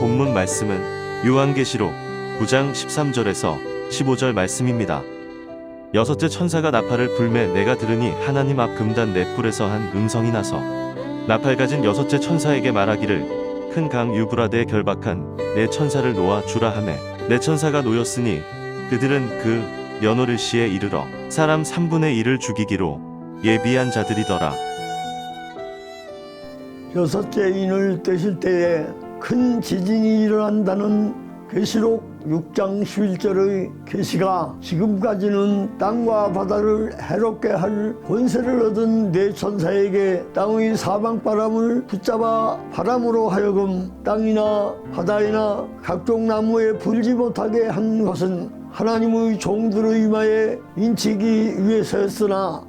본문 말씀은 요한계시록 9장 13절에서 15절 말씀입니다. 여섯째 천사가 나팔을 불매 내가 들으니 하나님 앞 금단 넷불에서 한 음성이 나서 나팔 가진 여섯째 천사에게 말하기를 큰 강 유브라데에 결박한 네 천사를 놓아 주라 하매 네 천사가 놓였으니 그들은 그 연호를시에 이르러 사람 3분의 1을 죽이기로 예비한 자들이더라. 여섯째 인을 떼실 때에 큰 지진이 일어난다는 계시록 6장 11절의 계시가 지금까지는 땅과 바다를 해롭게 할 권세를 얻은 네 천사에게 땅의 사방바람을 붙잡아 바람으로 하여금 땅이나 바다이나 각종 나무에 불지 못하게 한 것은 하나님의 종들의 이마에 인치기 위해서였으나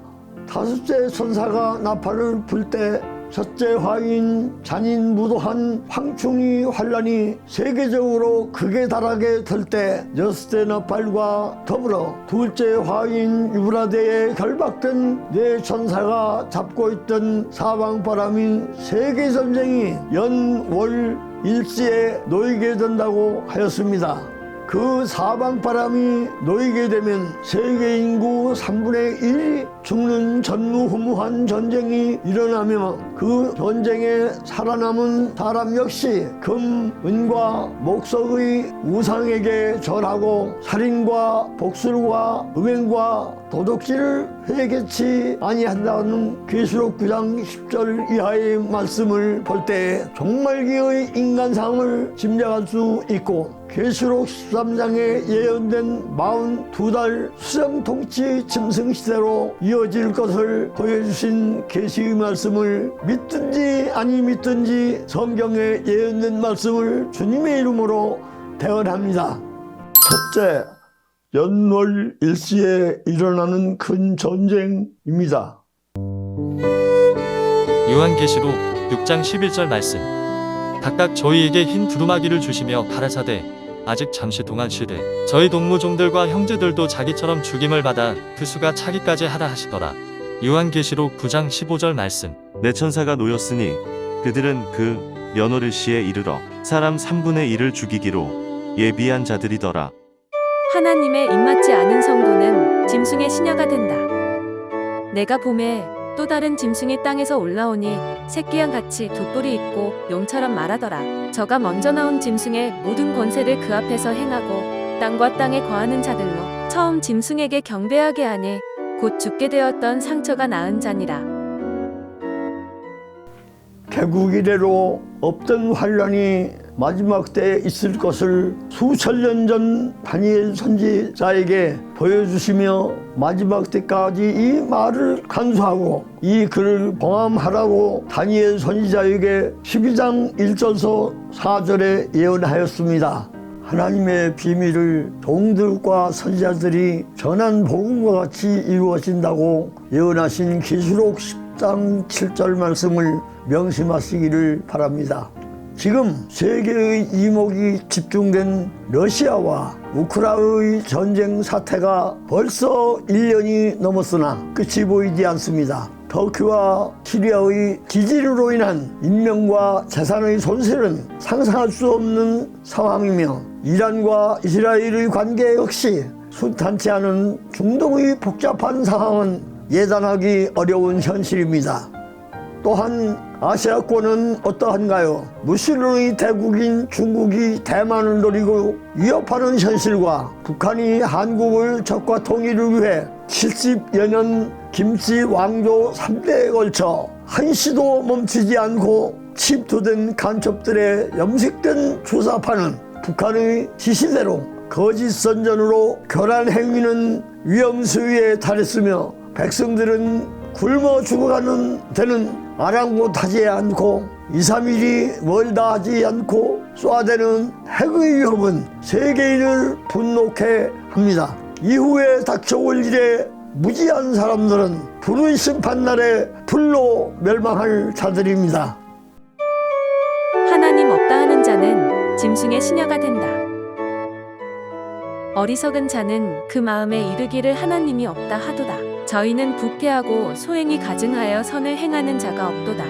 다섯째 천사가 나팔을 불 때 첫째 화인 잔인 무도한 황충이 환란이 세계적으로 극에 달하게 될 때 여섯째 나팔과 더불어 둘째 화인 유브라데에 결박된 네 천사가 잡고 있던 사방바람인 세계전쟁이 연월 일시에 놓이게 된다고 하였습니다. 그 사방바람이 놓이게 되면 세계 인구 3분의 1이 죽는 전무후무한 전쟁이 일어나며 그 전쟁에 살아남은 사람 역시 금, 은과 목석의 우상에게 절하고 살인과 복술과 음행과 도둑질을 회개치 아니한다는 계시록 9장 10절 이하의 말씀을 볼 때 종말기의 인간상을 짐작할 수 있고 계시록 13장에 예언된 42달 수정통치 짐승시대로 이어질 것을 보여주신 계시의 말씀을 믿든지 아니 믿든지 성경에 예언된 말씀을 주님의 이름으로 대언합니다. 첫째, 연월 일시에 일어나는 큰 전쟁입니다. 요한계시록 6장 11절 말씀. 각각 저희에게 흰 두루마기를 주시며 가라사대 아직 잠시 동안 쉬되 저희 동무종들과 형제들도 자기처럼 죽임을 받아 그 수가 차기까지 하라 하시더라. 요한계시록 9장 15절 말씀. 네 천사가 놓였으니 그들은 그 연호를시에 이르러 사람 3분의 1을 죽이기로 예비한 자들이더라. 하나님의 입맞지 않은 성도는 짐승의 시녀가 된다. 내가 봄에 또 다른 짐승이 땅에서 올라오니 새끼양 같이 두 뿔이 있고 용처럼 말하더라. 저가 먼저 나온 짐승의 모든 권세를 그 앞에서 행하고 땅과 땅에 거하는 자들로 처음 짐승에게 경배하게 하니 곧 죽게 되었던 상처가 나은 자니라. 개국 이래로 없던 환란이 마지막 때에 있을 것을 수천 년 전 다니엘 선지자에게 보여주시며 마지막 때까지 이 말을 간수하고 이 글을 봉함하라고 다니엘 선지자에게 12장 1절서 4절에 예언하였습니다. 하나님의 비밀을 종들과 선지자들이 전한 복음과 같이 이루어진다고 예언하신 계시록 10장 7절 말씀을 명심하시기를 바랍니다. 지금 세계의 이목이 집중된 러시아와 우크라이나의 전쟁 사태가 벌써 1년이 넘었으나 끝이 보이지 않습니다. 터키와 시리아의 지진으로 인한 인명과 재산의 손실은 상상할 수 없는 상황이며 이란과 이스라엘의 관계 역시 순탄치 않은 중동의 복잡한 상황은 예단하기 어려운 현실입니다. 또한 아시아권은 어떠한가요? 무신론의 대국인 중국이 대만을 노리고 위협하는 현실과 북한이 한국을 적과 통일을 위해 70여 년 김씨 왕조 3대에 걸쳐 한시도 멈추지 않고 침투된 간첩들의 염색된 주사파는 북한의 지시대로 거짓 선전으로 교란 행위는 위험수위에 달했으며 백성들은 굶어 죽어가는 데는 아랑곳하지 않고 2, 3일이 멀다 하지 않고 쏘아대는 핵의 위협은 세계인을 분노케 합니다. 이후에 닥쳐올 일에 무지한 사람들은 불의 심판날에 불로 멸망할 자들입니다. 하나님 없다 하는 자는 짐승의 시녀가 된다. 어리석은 자는 그 마음에 이르기를 하나님이 없다 하도다. 저희는 부패하고 소행이 가증하여 선을 행하는 자가 없도다.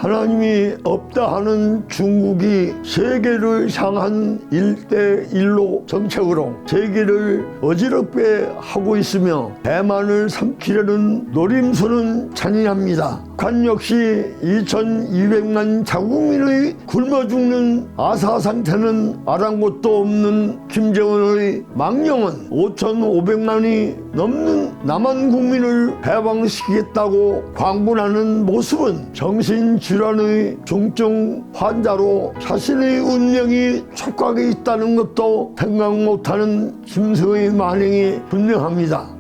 하나님이 없다 하는 중국이 세계를 향한 1대1로 정책으로 세계를 어지럽게 하고 있으며 대만을 삼키려는 노림수는 잔인합니다. 북한 역시 2200만 자국민의 굶어 죽는 아사 상태는 아랑곳도 없는 김정은의 망령은 5500만이 넘는 남한 국민을 해방시키겠다고 광분하는 모습은 정신질환의 중증 환자로 자신의 운명이 촉각에 있다는 것도 생각 못하는 짐승의 만행이 분명합니다.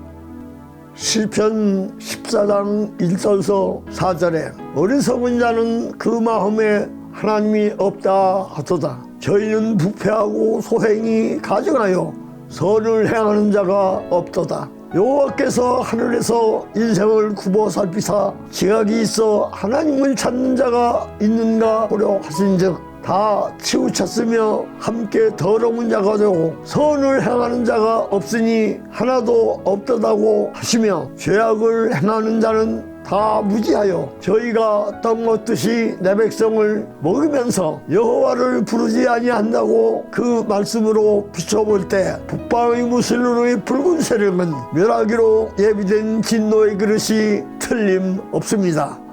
시편 14장 1절서 4절에 어리석은 자는 그 마음에 하나님이 없다 하도다. 저희는 부패하고 소행이 가증하여 선을 행하는 자가 없도다. 여호와께서 하늘에서 인생을 굽어 살피사 지각이 있어 하나님을 찾는 자가 있는가 보려 하신즉 다 치우쳤으며 함께 더러운 자가 되고 선을 행하는 자가 없으니 하나도 없다고 하시며 죄악을 행하는 자는 다 무지하여 저희가 떡 먹듯이 내 백성을 먹으면서 여호와를 부르지 아니한다고 그 말씀으로 비춰볼 때 북방의 무슬로의 붉은 세력은 멸하기로 예비된 진노의 그릇이 틀림없습니다.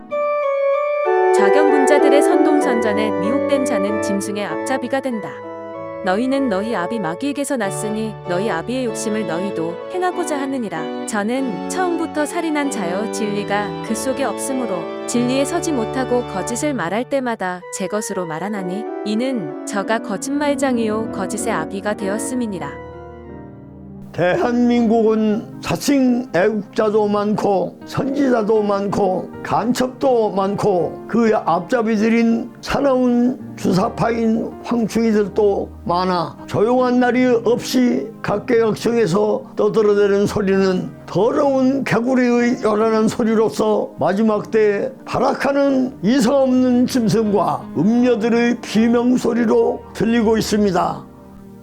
좌경분자들의 선동선전에 미혹된 자는 짐승의 앞잡이가 된다. 너희는 너희 아비 마귀에게서 났으니 너희 아비의 욕심을 너희도 행하고자 하느니라. 저는 처음부터 살인한 자여 진리가 그 속에 없으므로 진리에 서지 못하고 거짓을 말할 때마다 제 것으로 말하나니 이는 저가 거짓말장이요 거짓의 아비가 되었음이니라. 대한민국은 자칭 애국자도 많고 선지자도 많고 간첩도 많고 그 앞잡이들인 사나운 주사파인 황충이들도 많아 조용한 날이 없이 각계각층에서 떠들어대는 소리는 더러운 개구리의 요란한 소리로서 마지막 때 발악하는 이성 없는 짐승과 음녀들의 비명소리로 들리고 있습니다.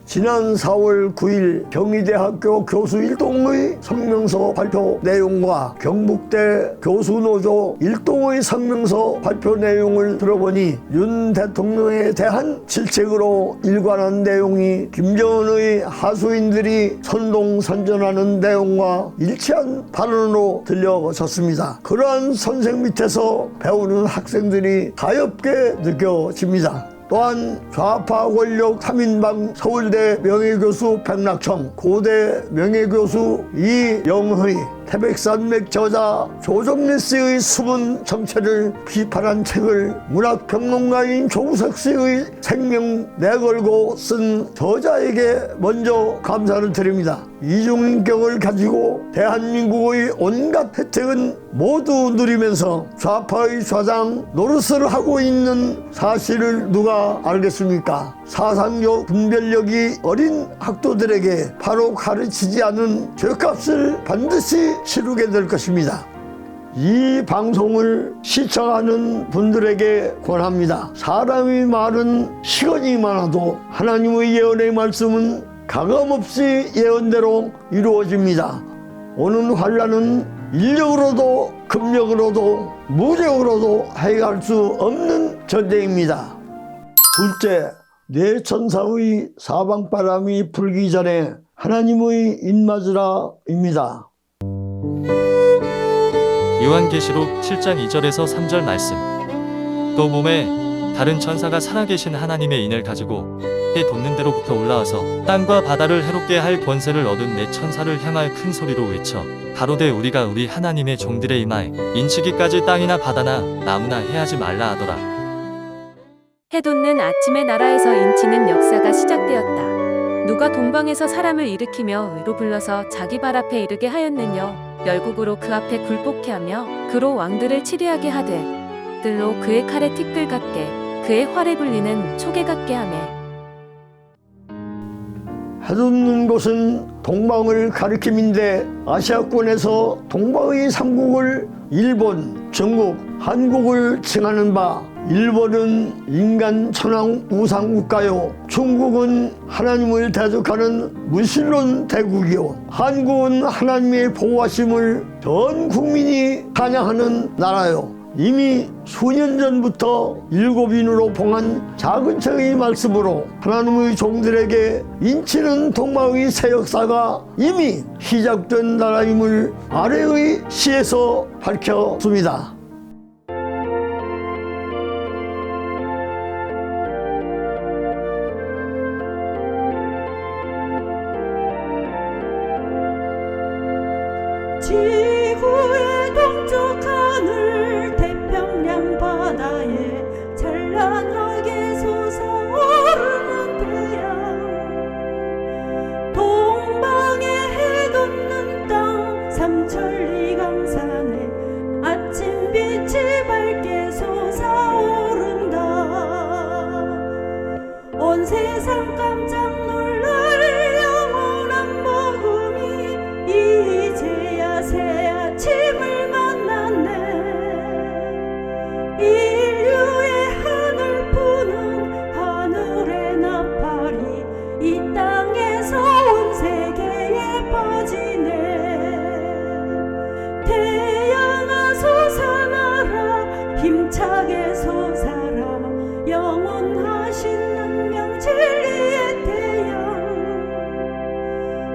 지난 4월 9일 경희대학교 교수 일동의 성명서 발표 내용과 경북대 교수노조 일동의 성명서 발표 내용을 들어보니 윤 대통령에 대한 질책으로 일관한 내용이 김정은의 하수인들이 선동선전하는 내용과 일치한 발언으로 들려졌습니다. 그러한 선생 밑에서 배우는 학생들이 가엽게 느껴집니다. 또한 좌파 권력 3인방 서울대 명예교수 백낙청, 고대 명예교수 이영의, 태백산맥 저자 조정래 씨의 숨은 정체를 비판한 책을 문학평론가인 조우석 씨의 생명 내걸고 쓴 저자에게 먼저 감사를 드립니다. 이중인격을 가지고 대한민국의 온갖 혜택은 모두 누리면서 좌파의 좌장 노릇을 하고 있는 사실을 누가 알겠습니까? 사상력, 분별력이 어린 학도들에게 바로 가르치지 않은 죄값을 반드시 치르게 될 것입니다. 이 방송을 시청하는 분들에게 권합니다. 사람의 말은 시간이 많아도 하나님의 예언의 말씀은 가감없이 예언대로 이루어집니다. 오는 환란은 인력으로도 금력으로도 무력으로도 해결할 수 없는 전쟁입니다. 둘째, 내 천사의 사방바람이 불기 전에 하나님의 입맞으라입니다. 요한계시록 7장 2절에서 3절 말씀. 또 몸에 다른 천사가 살아계신 하나님의 인을 가지고 해 돋는 데로부터 올라와서 땅과 바다를 해롭게 할 권세를 얻은 내 천사를 향하여 큰 소리로 외쳐 가로되 우리가 우리 하나님의 종들의 임하에 인치기까지 땅이나 바다나 나무나 해하지 말라 하더라. 해돋는 아침의 나라에서 인치는 역사가 시작되었다. 누가 동방에서 사람을 일으키며 의로 불러서 자기 발 앞에 이르게 하였느냐. 열국으로 그 앞에 굴복케 하며 그로 왕들을 치리하게 하되 들로 그의 칼에 티끌 같게 그의 활에 불리는 초계 같게 하매. 해돋는 곳은 동방을 가리킴인데 아시아권에서 동방의 삼국을 일본, 중국, 한국을 칭하는 바 일본은 인간 천황 우상국가요, 중국은 하나님을 대적하는 무신론 대국이요, 한국은 하나님의 보호하심을 전 국민이 찬양하는 나라요. 이미 수년 전부터 일곱인으로 봉한 작은 책의 말씀으로 하나님의 종들에게 인치는 동방의 새 역사가 이미 시작된 나라임을 아래의 시에서 밝혔습니다. 지구의 동쪽 하늘 태평양 바다에 찬란하게 솟아오르는 태양, 동방에 해 돋는 땅 삼천리 강산에 아침빛이 밝게 솟아오른다. 온 세상 깜짝 놀랄 영원한 복음이 이제야 새 아침을 만났네. 인류의 하늘 푸는 하늘의 나팔이 이 땅에서 온 세계에 퍼지네. 태양아 솟아나라, 힘차게 솟아라, 영원하신 능명 진리의 태양.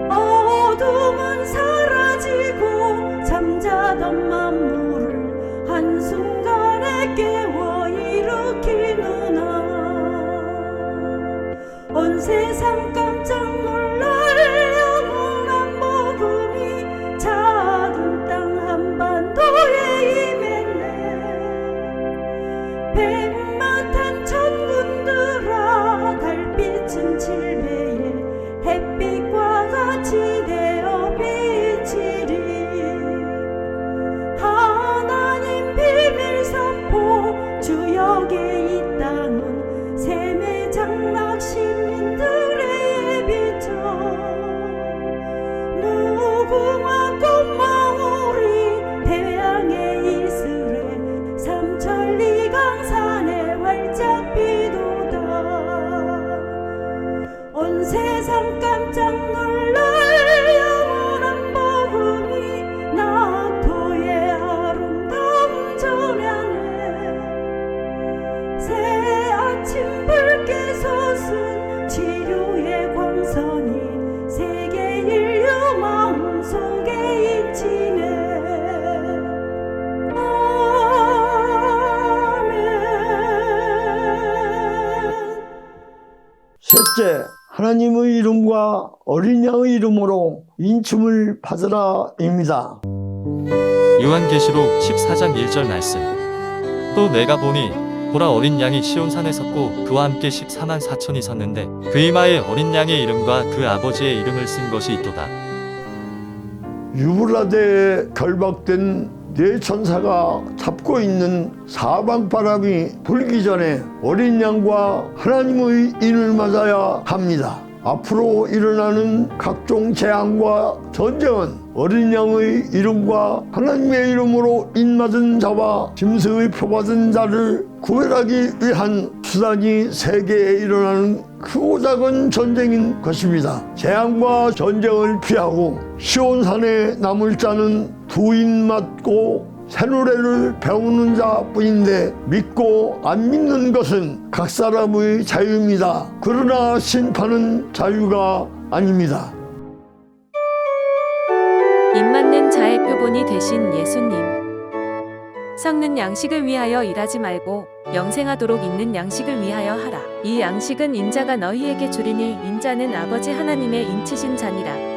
어둠은 사라지고 잠자던 만물을 한순간에 깨워 일으키누나. 온 세상 깜짝 놀랄 영원한 복음이 작은 땅 한반도에 임했네. 백마탄 천군들아, 달빛은 칠배에 햇빛과 같이 되어 비치리. 하나님 비밀 선포 주역의 이 땅은 샘의 장막 시민들의 비춰. 무궁화 꽃망울이 태양의 이슬에 삼천리 강산에 활짝 피도다. 온 세상 깜짝 놀랄 영원한 복음이 낙토의 아름다움 전하네. 새 아침 붉게 솟은 치료의 광선이 세계 인류 마음속에 인치네. 아멘. 셋째, 하나님의 이름과 어린 양의 이름으로 인침을 받으라입니다. 요한계시록 14장 1절 말씀. 또 내가 보니 보라, 어린 양이 시온산에 섰고 그와 함께 14만 4천이 섰는데 그 이마에 어린 양의 이름과 그 아버지의 이름을 쓴 것이 있도다. 유브라데에 결박된 네 천사가 잡고 있는 사방바람이 불기 전에 어린 양과 하나님의 인을 맞아야 합니다. 앞으로 일어나는 각종 재앙과 전쟁은 어린 양의 이름과 하나님의 이름으로 인맞은 자와 짐승의 표받은 자를 구별하기 위한 수단이 세계에 일어나는 크고 작은 전쟁인 것입니다. 재앙과 전쟁을 피하고 시온산에 남을 자는 두 입 맞고 새노래를 배우는 자뿐인데 믿고 안 믿는 것은 각 사람의 자유입니다. 그러나 심판은 자유가 아닙니다. 입맞는 자의 표본이 되신 예수님. 썩는 양식을 위하여 일하지 말고 영생하도록 있는 양식을 위하여 하라. 이 양식은 인자가 너희에게 주리니 인자는 아버지 하나님의 인치신 자니라.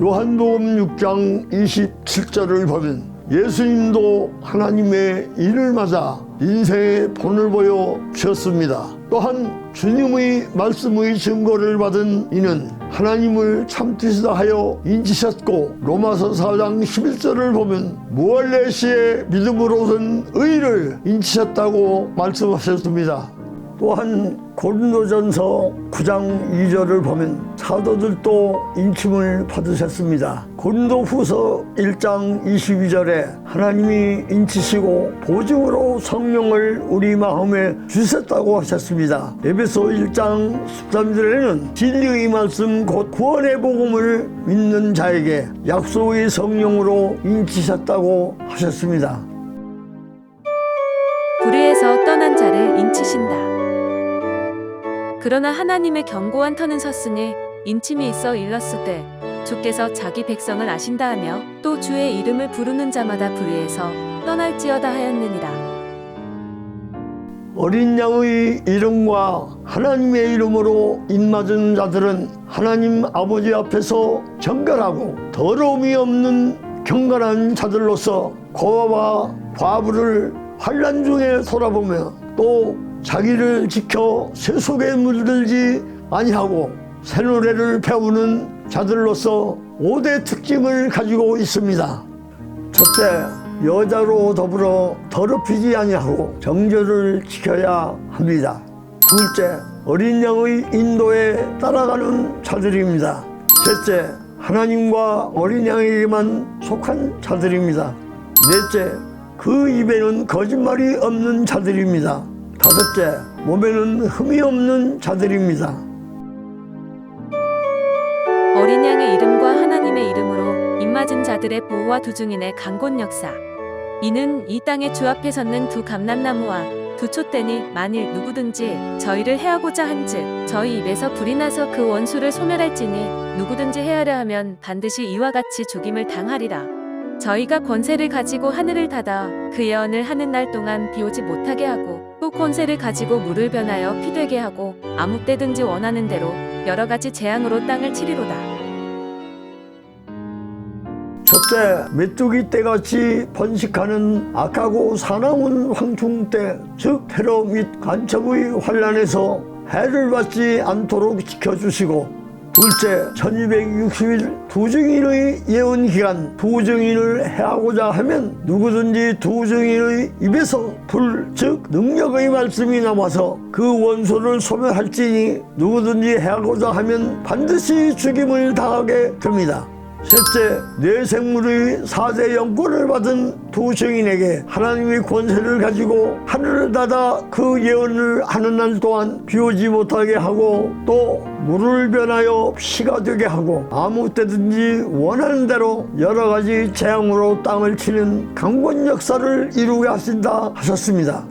요한복음 6장 27절을 보면 예수님도 하나님의 인을 맞아 인생의 본을 보여 주셨습니다. 또한 주님의 말씀의 증거를 받은 이는 하나님을 참되시다 하여 인치셨고, 로마서 4장 11절을 보면 무할레시의 믿음으로선 의를 인치셨다고 말씀하셨습니다. 또한 고린도전서 9장 2절을 보면 사도들도 인침을 받으셨습니다. 고린도후서 1장 22절에 하나님이 인치시고 보증으로 성령을 우리 마음에 주셨다고 하셨습니다. 에베소 1장 13절에는 진리의 말씀 곧 구원의 복음을 믿는 자에게 약속의 성령으로 인치셨다고 하셨습니다. 불의에서 떠난 자를 인치신다. 그러나 하나님의 견고한 터는 섰으니 인침이 있어 일렀으되 주께서 자기 백성을 아신다 하며 또 주의 이름을 부르는 자마다 불의에서 떠날지어다 하였느니라. 어린 양의 이름과 하나님의 이름으로 입맞은 자들은 하나님 아버지 앞에서 정결하고 더러움이 없는 경건한 자들로서 고아와 과부를 환난 중에 돌아보며 또 자기를 지켜 세속에 물들지 아니하고 새노래를 배우는 자들로서 5대 특징을 가지고 있습니다. 첫째, 여자로 더불어 더럽히지 아니하고 정절을 지켜야 합니다. 둘째, 어린 양의 인도에 따라가는 자들입니다. 셋째, 하나님과 어린 양에게만 속한 자들입니다. 넷째, 그 입에는 거짓말이 없는 자들입니다. 다섯째, 몸에는 흠이 없는 자들입니다. 어린 양의 이름과 하나님의 이름으로 입맞은 자들의 보호와 두 증인의 강권 역사. 이는 이 땅에 주 앞에 섰는 두 감람나무와 두 촛대니 만일 누구든지 저희를 해하고자 한즉 저희 입에서 불이 나서 그 원수를 소멸할지니 누구든지 해하려 하면 반드시 이와 같이 죽임을 당하리라. 저희가 권세를 가지고 하늘을 닫아 그 예언을 하는 날 동안 비오지 못하게 하고 또 권세를 가지고 물을 변하여 피 되게 하고 아무 때든지 원하는 대로 여러 가지 재앙으로 땅을 치리로다. 첫째, 메뚜기 떼같이 번식하는 악하고 사나운 황충 때, 즉 테러 및 간첩의 환란에서 해를 받지 않도록 지켜주시고, 둘째, 1260일 두 증인의 예언 기간, 두 증인을 해하고자 하면 누구든지 두 증인의 입에서 불, 즉 능력의 말씀이 나와서 그 원수를 소멸할지니 누구든지 해하고자 하면 반드시 죽임을 당하게 됩니다. 셋째, 내 생물의 4대 영권을 받은 두 증인에게 하나님의 권세를 가지고 하늘을 닫아 그 예언을 하는 날 동안 비오지 못하게 하고 또 물을 변하여 피가 되게 하고 아무 때든지 원하는 대로 여러 가지 재앙으로 땅을 치는 강권 역사를 이루게 하신다 하셨습니다.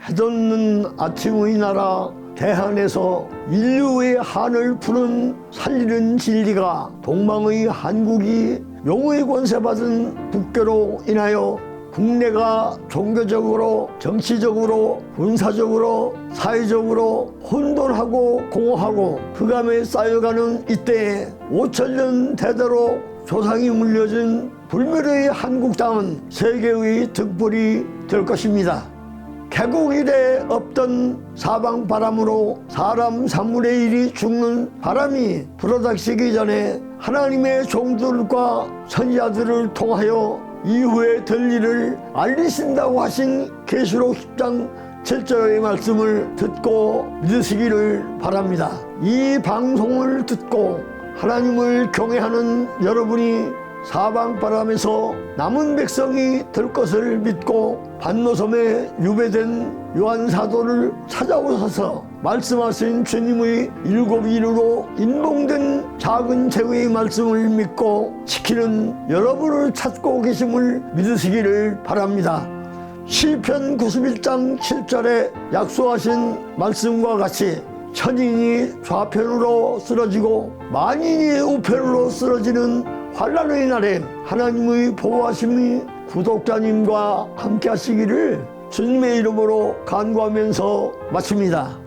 해돋는 아침의 나라 대한에서 인류의 한을 푸는 살리는 진리가 동방의 한국이 용의 권세받은 국교로 인하여 국내가 종교적으로, 정치적으로, 군사적으로, 사회적으로 혼돈하고 공허하고 흑암에 쌓여가는 이때에 5천년 대대로 조상이 물려준 불멸의 한국 땅은 세계의 등불이 될 것입니다. 개국 이래 없던 사방 바람으로 사람 3분의 1이 죽는 바람이 불어닥치기 전에 하나님의 종들과 선지자들을 통하여 이후에 될 일을 알리신다고 하신 계시록 10장 7절의 말씀을 듣고 믿으시기를 바랍니다. 이 방송을 듣고 하나님을 경외하는 여러분이 사방 바람에서 남은 백성이 될 것을 믿고 반노섬에 유배된 요한 사도를 찾아오셔서 말씀하신 주님의 7인으로 인봉된 작은 제의 말씀을 믿고 지키는 여러분을 찾고 계심을 믿으시기를 바랍니다. 시편 91장 7절에 약속하신 말씀과 같이 천인이 좌편으로 쓰러지고 만인이 우편으로 쓰러지는 환난의 날에 하나님의 보호하심이 구독자님과 함께 하시기를 주님의 이름으로 간구하면서 마칩니다.